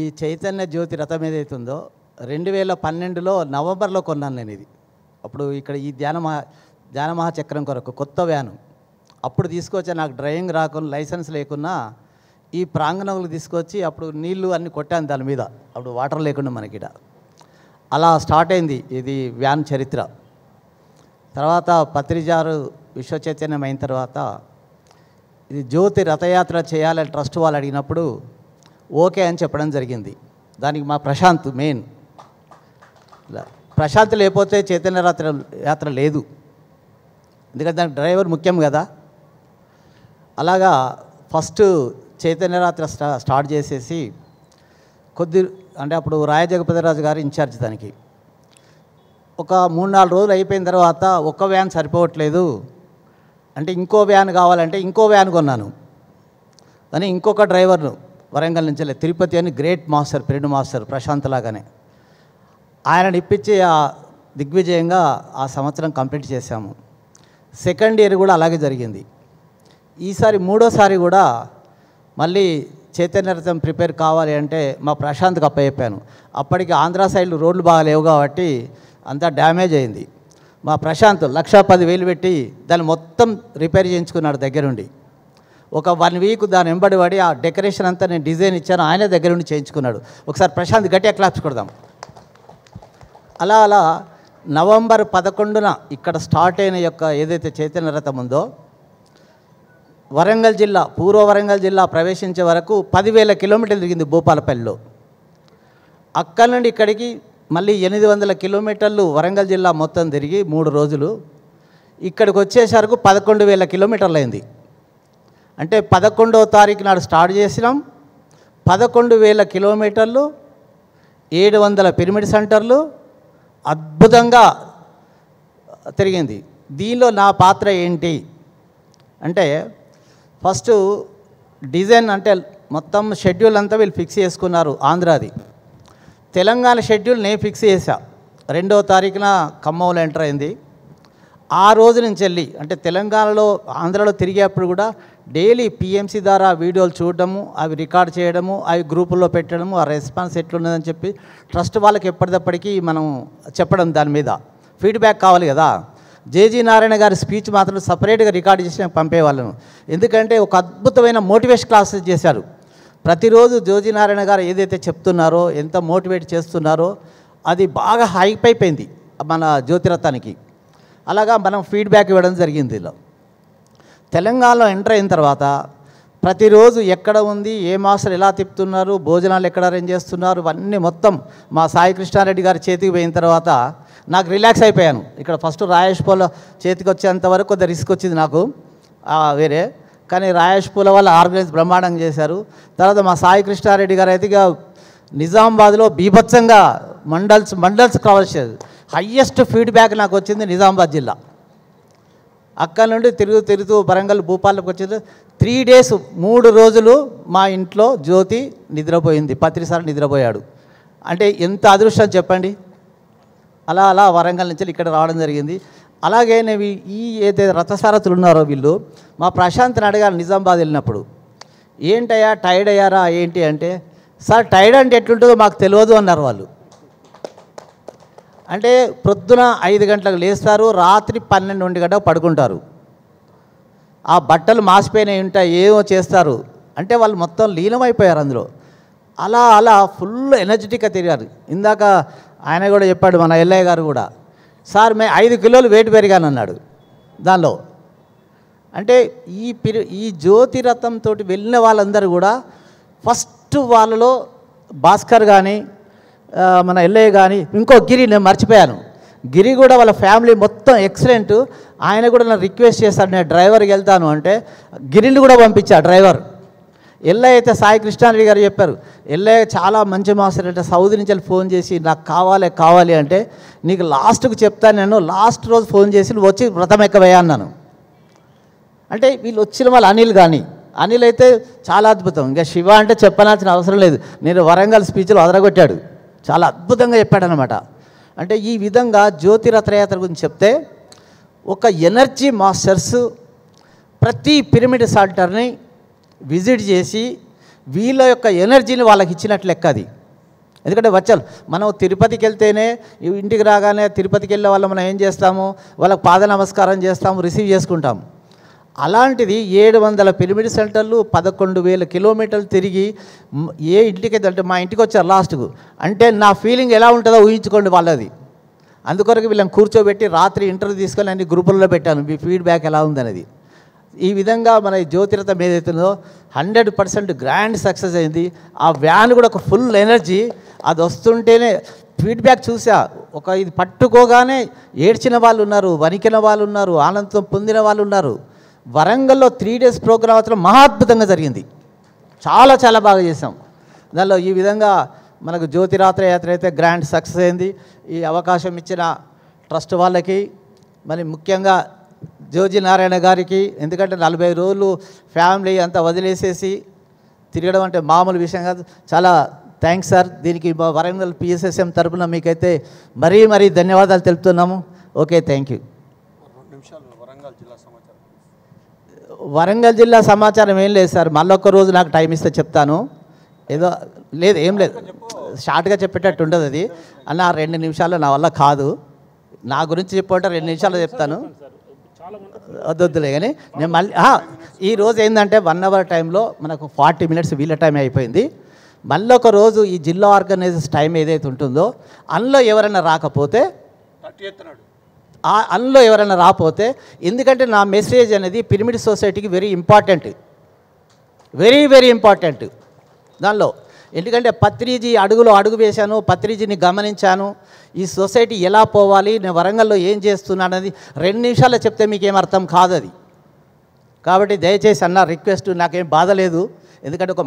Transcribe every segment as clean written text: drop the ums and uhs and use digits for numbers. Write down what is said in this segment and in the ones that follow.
ఈ చైతన్య జ్యోతి రథం ఏదైతే ఉందో 2012లో నవంబర్లో కొన్నాను నేను ఇది. అప్పుడు ఇక్కడ ఈ ధ్యాన మహాచక్రం కొరకు కొత్త వ్యాను అప్పుడు తీసుకొచ్చా. నాకు డ్రైవింగ్ రాకుండా లైసెన్స్ లేకున్నా ఈ ప్రాంగణంలో తీసుకొచ్చి అప్పుడు నీళ్లు అన్నీ కొట్టాను దాని మీద, అప్పుడు వాటర్ లేకుండా మనకిడ. అలా స్టార్ట్ అయింది ఇది వ్యాన్ చరిత్ర. తర్వాత పత్రిజారు విశ్వ చైతన్యం అయిన తర్వాత ఇది జ్యోతి రథయాత్ర చేయాలని ట్రస్ట్ వాళ్ళు అడిగినప్పుడు ఓకే అని చెప్పడం జరిగింది. దానికి మా ప్రశాంత్ మెయిన్. ప్రశాంత్ లేకపోతే చైతన్య యాత్ర లేదు, ఎందుకంటే దానికి డ్రైవర్ ముఖ్యం కదా. అలాగా ఫస్ట్ చైతన్య యాత్ర స్టార్ట్ చేసేసి అంటే అప్పుడు రాయ జగపతిరాజు గారు ఇన్ఛార్జ్ దానికి. ఒక 3-4 రోజులు అయిపోయిన తర్వాత ఒక్క వ్యాన్ సరిపోవట్లేదు అంటే ఇంకో వ్యాన్ కావాలంటే ఇంకో వ్యాన్ కొన్నాను. కానీ ఇంకొక డ్రైవర్ను వరంగల్ నుంచి తిరుపతి అని great master period master Prashanth లాగానే ఆయనని ఇప్పించి దిగ్విజయంగా ఆ సంవత్సరం కంప్లీట్ చేశాము. సెకండ్ ఇయర్ కూడా అలాగే జరిగింది. ఈసారి మూడోసారి కూడా మళ్ళీ చైతన్య రథం ప్రిపేర్ కావాలి అంటే మా ప్రశాంత్కి అప్పచెప్పాను. అప్పటికి ఆంధ్ర సైడ్లో రోడ్లు బాగా లేవు కాబట్టి అంతా డ్యామేజ్ అయింది. మా ప్రశాంత్ 1,10,000 పెట్టి దాన్ని మొత్తం రిపేర్ చేయించుకున్నాడు దగ్గరుండి. ఒక 1 వీక్ దాని వెంబడి పడి ఆ డెకరేషన్ అంతా నేను డిజైన్ ఇచ్చాను, ఆయన దగ్గర నుండి చేయించుకున్నాడు. ఒకసారి ప్రశాంత్ గట్టిగా క్లాప్స్ కొడదాం. అలా అలా నవంబర్ 11న ఇక్కడ స్టార్ట్ అయిన యొక్క ఏదైతే చైతన్య రథం ఉందో వరంగల్ జిల్లా పూర్వ వరంగల్ జిల్లా ప్రవేశించే వరకు 10,000 కిలోమీటర్లు తిరిగింది భూపాలపల్లిలో. అక్కడి నుండి ఇక్కడికి మళ్ళీ 800 కిలోమీటర్లు వరంగల్ జిల్లా మొత్తం తిరిగి 3 రోజులు ఇక్కడికి వచ్చేసరికి 11,000 కిలోమీటర్లు అయింది. అంటే 11వ తారీఖు నాడు స్టార్ట్ చేసినాం. 11,000 కిలోమీటర్లు, 700 పిరమిడ్ సెంటర్లు అద్భుతంగా తిరిగింది. దీనిలో నా పాత్ర ఏంటి అంటే ఫస్ట్ డిజైన్ అంటే మొత్తం షెడ్యూల్ అంతా వీళ్ళు ఫిక్స్ చేసుకున్నారు. ఆంధ్రాది తెలంగాణ షెడ్యూల్ నేను ఫిక్స్ చేశా. 2వ తారీఖున ఖమ్మంలో ఎంటర్ అయింది. ఆ రోజు నుంచి వెళ్ళి అంటే తెలంగాణలో ఆంధ్రాలో తిరిగేప్పుడు కూడా డైలీ పిఎంసి ద్వారా వీడియోలు చూడడము, అవి రికార్డ్ చేయడము, అవి గ్రూపుల్లో పెట్టడము, ఆ రెస్పాన్స్ ఎట్లున్నదని చెప్పి ట్రస్ట్ వాళ్ళకి ఎప్పటికప్పటికీ మనం చెప్పడం, దాని మీద ఫీడ్బ్యాక్ కావాలి కదా. జేజీ నారాయణ గారి స్పీచ్ మాత్రం సపరేట్గా రికార్డ్ చేసి పంపేవాళ్ళను. ఎందుకంటే ఒక అద్భుతమైన మోటివేషన్ క్లాసెస్ చేశారు. ప్రతిరోజు జోజీ నారాయణ గారు ఏదైతే చెప్తున్నారో, ఎంత మోటివేట్ చేస్తున్నారో అది బాగా హైప్ అయిపోయింది మన జ్యోతిరథానికి. అలాగా మనం ఫీడ్బ్యాక్ ఇవ్వడం జరిగింది. ఇలా తెలంగాణలో ఎంటర్ అయిన తర్వాత ప్రతిరోజు ఎక్కడ ఉంది, ఏ మాస్టర్ ఎలా తిప్పుతున్నారు, భోజనాలు ఎక్కడ అరేంజ్ చేస్తున్నారు, ఇవన్నీ మొత్తం మా సాయి కృష్ణారెడ్డి గారి చేతికి పోయిన తర్వాత నాకు రిలాక్స్ అయిపోయాను. ఇక్కడ ఫస్ట్ రాయేష్ పూల చేతికి వచ్చేంత వరకు కొద్దిగా రిస్క్ వచ్చింది నాకు వేరే, కానీ రాయేష్ పూల వాళ్ళు ఆర్గనైజ్ బ్రహ్మాండంగా చేశారు. తర్వాత మా సాయి కృష్ణారెడ్డి గారు అయితే ఇక నిజామాబాద్లో బీభత్సంగా మండల్స్ కవర్ చేశారు. హయ్యెస్ట్ ఫీడ్బ్యాక్ నాకు వచ్చింది నిజామాబాద్ జిల్లా. అక్కడ నుండి తిరుగుతూ వరంగల్ భూపాలకు వచ్చింది. 3 డేస్ 3 రోజులు మా ఇంట్లో జ్యోతి నిద్రపోయింది, పత్రిసారి నిద్రపోయాడు. అంటే ఎంత అదృష్టం చెప్పండి. అలా అలా వరంగల్ నుంచి ఇక్కడ రావడం జరిగింది. అలాగే నేను ఈ ఏదైతే రథసారథులు ఉన్నారో వీళ్ళు మా ప్రశాంత్ని అడిగారు నిజామాబాద్ వెళ్ళినప్పుడు, ఏంటయ్యా టైర్డ్ అయ్యారా ఏంటి అంటే, సార్ టైర్డ్ అంటే ఎట్లుంటుందో మాకు తెలియదు అన్నారు వాళ్ళు. అంటే ప్రొద్దున 5 గంటలకు లేస్తారు, రాత్రి 12-1 గంటలకు పడుకుంటారు. ఆ బట్టలు మాసిపోయినాయి ఉంటాయి, ఏమో చేస్తారు. అంటే వాళ్ళు మొత్తం లీనమైపోయారు అందులో. అలా అలా ఫుల్ ఎనర్జెటిక్గా తిరిగారు. ఇందాక ఆయన కూడా చెప్పాడు, మన ఎల్లయ్య గారు కూడా, సార్ మేము 5 కిలోలు వెయిట్ పెరిగాను అన్నాడు దానిలో. అంటే ఈ జ్యోతిరథంతో వెళ్ళిన వాళ్ళందరూ కూడా ఫస్ట్ వాళ్ళలో భాస్కర్ కానీ మన ఎల్లయ్య కానీ ఇంకో గిరి, నేను మర్చిపోయాను, గిరి కూడా వాళ్ళ ఫ్యామిలీ మొత్తం ఎక్సలెంట్. ఆయన కూడా నన్ను రిక్వెస్ట్ చేశాడు నేను డ్రైవర్కి వెళ్తాను అంటే గిరిని కూడా పంపించా డ్రైవర్. ఎల్లయ్య అయితే సాయి కృష్ణారెడ్డి గారు చెప్పారు, ఎల్లయ్య చాలా మంచి మాస్టర్ అంటే సౌదీ నుంచి ఫోన్ చేసి నాకు కావాలి అంటే నీకు లాస్ట్కి చెప్తాను నేను, లాస్ట్ రోజు ఫోన్ చేసి నువ్వు వచ్చి వ్రతం ఎక్కవయ్యా అన్నాను. అంటే వీళ్ళు వచ్చిన వాళ్ళు అనిల్ అయితే చాలా అద్భుతం. ఇంకా శివ అంటే చెప్పనాల్సిన అవసరం లేదు, నేను వరంగల్ స్పీచ్లో అదరగొట్టాడు, చాలా అద్భుతంగా చెప్పాడనమాట. అంటే ఈ విధంగా జ్యోతి రథయాత్ర గురించి చెప్తే ఒక ఎనర్జీ మాస్టర్స్ ప్రతి పిరమిడ్ సెంటర్ని విజిట్ చేసి వీళ్ళ యొక్క ఎనర్జీని వాళ్ళకి ఇచ్చినట్లు లెక్క అది. ఎందుకంటే వచ్చారు మనం తిరుపతికి వెళ్తేనే ఇంటికి రాగానే తిరుపతికి వెళ్ళే వాళ్ళు మనం ఏం చేస్తాము, వాళ్ళకి పాద నమస్కారం చేస్తాము, రిసీవ్ చేసుకుంటాము. అలాంటిది 700 పిరమిడ్ సెంటర్లు 11,000 కిలోమీటర్లు తిరిగి ఏ ఇంటికి అంటే మా ఇంటికి వచ్చారు లాస్ట్కు. అంటే నా ఫీలింగ్ ఎలా ఉంటుందో ఊహించుకోండి వాళ్ళది. అందుకొరకు వీళ్ళని కూర్చోబెట్టి రాత్రి ఇంటర్వ్యూ తీసుకొని అన్ని గ్రూపుల్లో పెట్టాను, మీ ఫీడ్బ్యాక్ ఎలా ఉందనేది. ఈ విధంగా మన జ్యోతిరథం ఏదైతుందో 100% గ్రాండ్ సక్సెస్ అయింది. ఆ వ్యాన్ కూడా ఒక ఫుల్ ఎనర్జీ, అది వస్తుంటేనే ఫీడ్బ్యాక్ చూసా. ఒక ఇది పట్టుకోగానే ఏడ్చిన వాళ్ళు ఉన్నారు, వణికిన వాళ్ళు ఉన్నారు, ఆనందం పొందిన వాళ్ళు ఉన్నారు. వరంగల్లో 3 days ప్రోగ్రాం మాత్రం మహాద్భుతంగా జరిగింది. చాలా చాలా బాగా చేసాం. దానిలో ఈ విధంగా మనకు జ్యోతిరాత్ర యాత్ర అయితే గ్రాండ్ సక్సెస్ అయింది. ఈ అవకాశం ఇచ్చిన ట్రస్ట్ వాళ్ళకి, మరి ముఖ్యంగా జోజి నారాయణ గారికి, ఎందుకంటే 40 రోజులు ఫ్యామిలీ అంతా వదిలేసేసి తిరగడం అంటే మామూలు విషయం కాదు. చాలా థ్యాంక్స్ సార్. దీనికి వరంగల్ PSSM తరపున మీకైతే మరీ మరీ ధన్యవాదాలు తెలుపుతున్నాము. Okay, thank you. వరంగల్ జిల్లా సమాచారం ఏం లేదు సార్, మళ్ళొక్క రోజు నాకు టైం ఇస్తే చెప్తాను. ఏదో లేదు, ఏం లేదు, షార్ట్గా చెప్పేటట్టు ఉండదు అది. అన్న 2 నిమిషాలు నా వల్ల కాదు, నా గురించి చెప్పంటే 2 నిమిషాలు చెప్తాను, వద్దులే. కానీ నేను మళ్ళీ ఈరోజు ఏంటంటే 1 hour టైంలో మనకు 40 minutes వీళ్ళ టైం అయిపోయింది. మళ్ళీ ఒక రోజు ఈ జిల్లా ఆర్గనైజర్స్ టైం ఏదైతే ఉంటుందో అందులో ఎవరైనా రాకపోతే అందులో ఎవరైనా రాకపోతే, ఎందుకంటే నా మెసేజ్ అనేది పిరమిడ్ సొసైటీకి very important, very very important దానిలో. ఎందుకంటే పత్రిజీ అడుగులో అడుగు వేశాను, పత్రిజీని గమనించాను, ఈ సొసైటీ ఎలా పోవాలి, నేను వరంగల్లో ఏం చేస్తున్నాను అనేది 2 నిమిషాల్లో చెప్తే మీకేం అర్థం కాదు అది. కాబట్టి దయచేసి అన్న రిక్వెస్ట్, నాకేం బాధ లేదు, ఎందుకంటే ఒక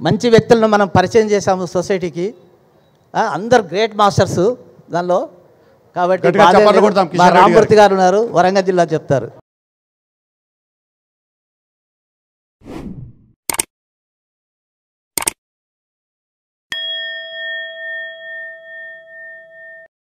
మంచి వ్యక్తులను మనం పరిచయం చేశాము సొసైటీకి. అందరు గ్రేట్ మాస్టర్స్ దానిలో. కాబట్టి మా రామమూర్తి గారు ఉన్నారు, వరంగల్ జిల్లా చెప్తారు.